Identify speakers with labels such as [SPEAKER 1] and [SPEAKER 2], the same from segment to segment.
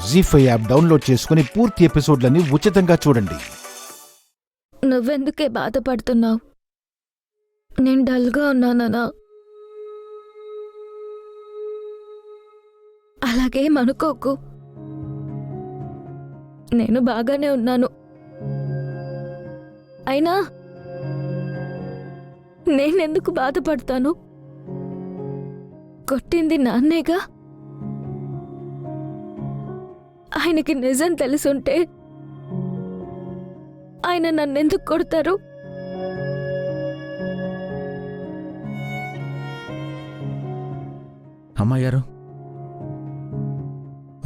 [SPEAKER 1] జీ5 app download చేసుకుని పూర్తి ఎపిసోడ్లని ఉచితంగా చూడండి.
[SPEAKER 2] నువ్వెందుకే బాధపడుతున్నావు? నేను డల్గా ఉన్నానా? అలాగేమనుకోకు, నేను బాగానే ఉన్నాను. అయినా నేనెందుకు బాధపడతాను? కొట్టింది నాన్నేగా. ఆయనకి నిజం తెలుసుంటే ఆయన నన్నెందుకు కొడతారు?
[SPEAKER 3] అమ్మాయ్యారు,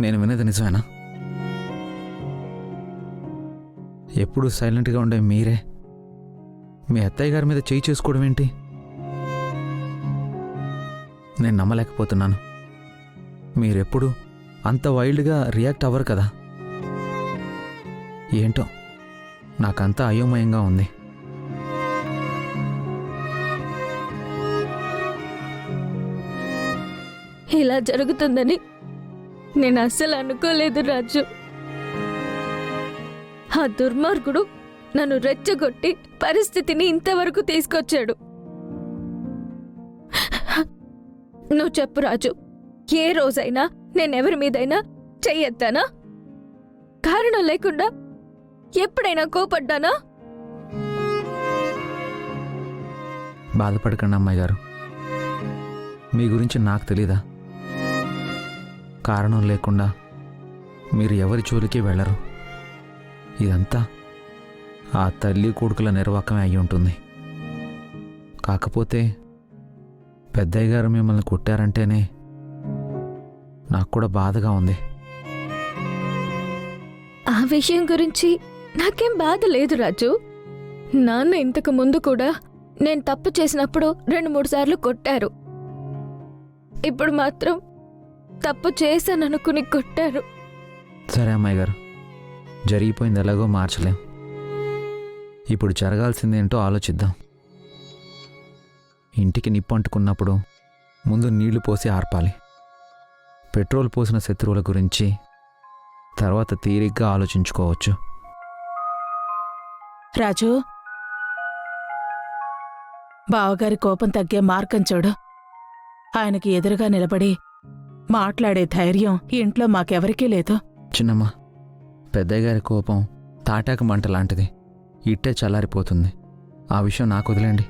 [SPEAKER 3] నేను వినేది నిజమేనా? ఎప్పుడు సైలెంట్గా ఉండే మీరే మీ అత్తయ్య గారి మీద చేయి చేసుకోవడం ఏంటి? నేను నమ్మలేకపోతున్నాను. మీరెప్పుడు అంత వైల్డ్గా రియాక్ట్ అవ్వరు కదా. ఏంటో నాకంతా అయోమయంగా ఉంది.
[SPEAKER 2] ఇలా జరుగుతుందని నేను అస్సలు అనుకోలేదు రాజు. ఆ దుర్మార్గుడు నన్ను రెచ్చగొట్టి పరిస్థితిని ఇంతవరకు తీసుకొచ్చాడు. నువ్వు చెప్పు రాజు, ఏ రోజైనా నేనెవరి మీదైనా చెయ్యొద్దానా? కారణం లేకుండా ఎప్పుడైనా కోపడ్డానా?
[SPEAKER 3] బాధపడకండి అమ్మాయి గారు, మీ గురించి నాకు తెలీదా? కారణం లేకుండా మీరు ఎవరి జోలికి వెళ్ళరు. ఇదంతా ఆ తల్లి కొడుకుల నిర్వాకమే అయి ఉంటుంది. కాకపోతే పెద్దయ్య గారు మిమ్మల్ని కొట్టారంటేనే నాకు కూడా బాధగా ఉంది.
[SPEAKER 2] ఆ విషయం గురించి నాకేం బాధ లేదు రాజు. నాన్న ఇంతకు ముందు కూడా నేను తప్పు చేసినప్పుడు 2-3 సార్లు కొట్టారు. ఇప్పుడు మాత్రం తప్పు చేశాననుకుని కొట్టారు.
[SPEAKER 3] సరే అమ్మాయి గారు, జరిగిపోయింది ఎలాగో మార్చలేం. ఇప్పుడు జరగాల్సిందేంటో ఆలోచిద్దాం. ఇంటికి నిప్పు అంటుకున్నప్పుడు ముందు నీళ్లు పోసి ఆర్పాలి. పెట్రోల్ పోసిన శత్రువుల గురించి తర్వాత తీరిగ్గా ఆలోచించుకోవచ్చు.
[SPEAKER 4] రాజు, బావగారి కోపం తగ్గే మార్గం చూడు. ఆయనకి ఎదురుగా నిలబడి మాట్లాడే ధైర్యం ఇంట్లో మాకెవరికీ లేదు.
[SPEAKER 3] చిన్నమ్మ, పెద్దయ్య గారి కోపం తాటాకు మంట లాంటిది, ఇట్టే చల్లారిపోతుంది. ఆ విషయం నాకు వదిలేండి,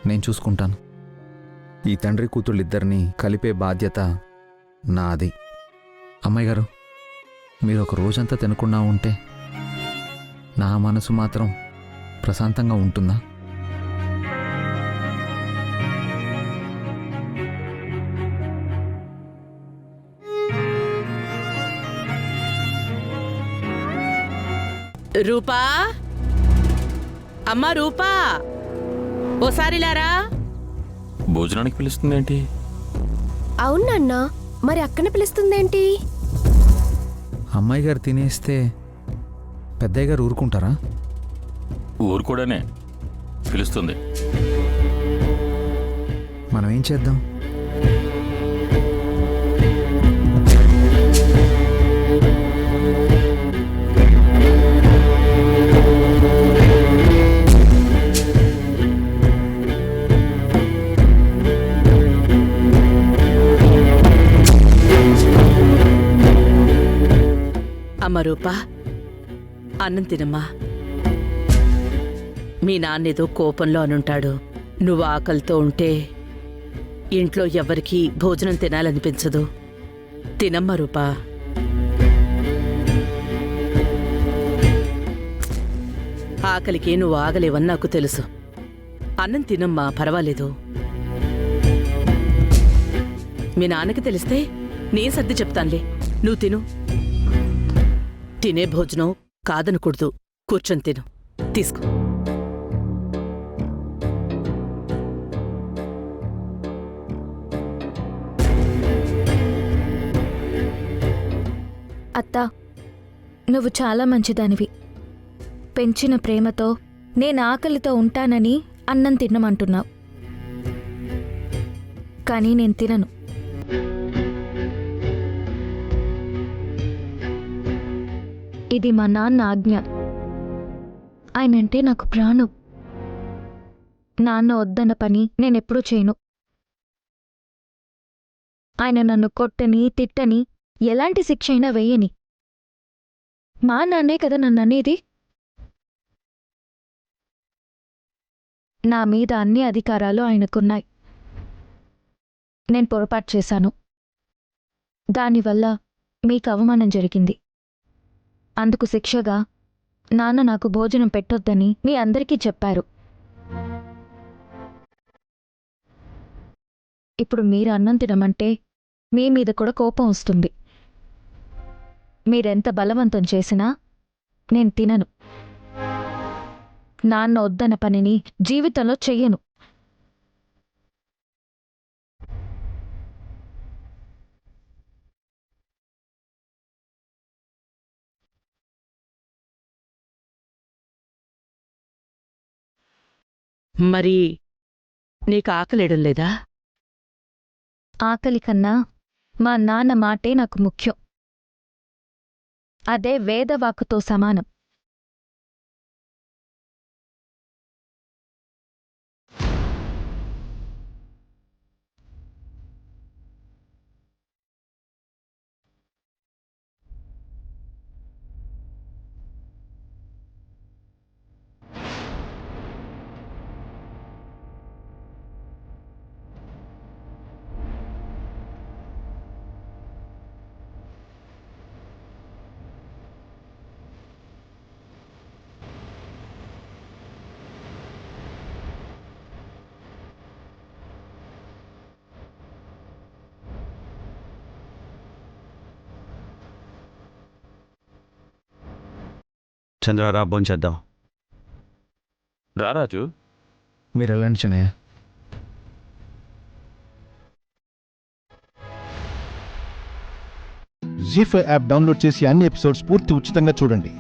[SPEAKER 3] నేను చూసుకుంటాను. ఈ తండ్రి కూతుళ్ళిద్దరినీ కలిపే బాధ్యత నాది. అమ్మాయి గారు, మీరు ఒక రోజంతా తినకుండా ఉంటే నా మనసు మాత్రం ప్రశాంతంగా ఉంటుందా?
[SPEAKER 5] రూపా, అమ్మా రూపా, ఓసారిలారా.
[SPEAKER 6] భోజనానికి పిలుస్తుందేంటి?
[SPEAKER 7] అవునన్నా, మరి అక్కని పిలుస్తుందేంటి?
[SPEAKER 3] అమ్మాయి గారు తినేస్తే పెద్దయ్య గారు ఊరుకుంటారా?
[SPEAKER 6] ఊరు కూడానే పిలుస్తుంది.
[SPEAKER 3] మనం ఏం చేద్దాం?
[SPEAKER 5] అమ్మ రూపా, అన్నం తినమ్మా. మీ నాన్నేదో కోపంలో అనుంటాడు. నువ్వు ఆకలితో ఉంటే ఇంట్లో ఎవ్వరికీ భోజనం తినాలనిపించదు. తినమ్మా రూపా. ఆకలికి నువ్వు ఆగలేవని నాకు తెలుసు. అన్నం తినమ్మా, పర్వాలేదు. మీ నాన్నకి తెలిస్తే నేను సర్ది చెప్తానులే. నువ్వు తిను. తినే భోజనం కాదనకూడదు. కూర్చొని తిను. తీసుకో.
[SPEAKER 2] అత్తా, నువ్వు చాలా మంచిదానివి. పెంచిన ప్రేమతో నేను ఆకలితో ఉంటానని అన్నం తినమంటున్నావు. కానీ నేను తినను. ఇది మా నాన్న ఆజ్ఞ. ఆయనంటే నాకు ప్రాణం. నాన్న వద్దన్న పని నేనెప్పుడూ చేయను. ఆయన నన్ను కొట్టని, తిట్టని, ఎలాంటి శిక్ష అయినా వెయ్యని. మా నాన్నే కదా నన్ననేది. నా మీద అన్ని అధికారాలు ఆయనకున్నాయి. నేను పొరపాటు చేశాను. దానివల్ల మీకు అవమానం జరిగింది. అందుకు శిక్షగా నాన్న నాకు భోజనం పెట్టొద్దని మీ అందరికీ చెప్పారు. ఇప్పుడు మీరు అన్నం తినమంటే మీ మీద కూడా కోపం వస్తుంది. మీరెంత బలవంతం చేసినా నేను తినను. నాన్న వద్దన్న పనిని జీవితంలో చెయ్యను.
[SPEAKER 5] మరి నీకు ఆకలేయడం లేదా?
[SPEAKER 2] ఆకలి కన్నా మా నాన్న మాటే నాకు ముఖ్యం. అదే వేదవాక్కుతో సమానం.
[SPEAKER 8] చంద్రారా భోంచేద్దాం.
[SPEAKER 6] రారాజు,
[SPEAKER 3] మీరు వెళ్ళండి చిన్నయ్య.
[SPEAKER 1] జీ5 యాప్ డౌన్లోడ్ చేసి అన్ని ఎపిసోడ్స్ పూర్తి ఉచితంగా చూడండి.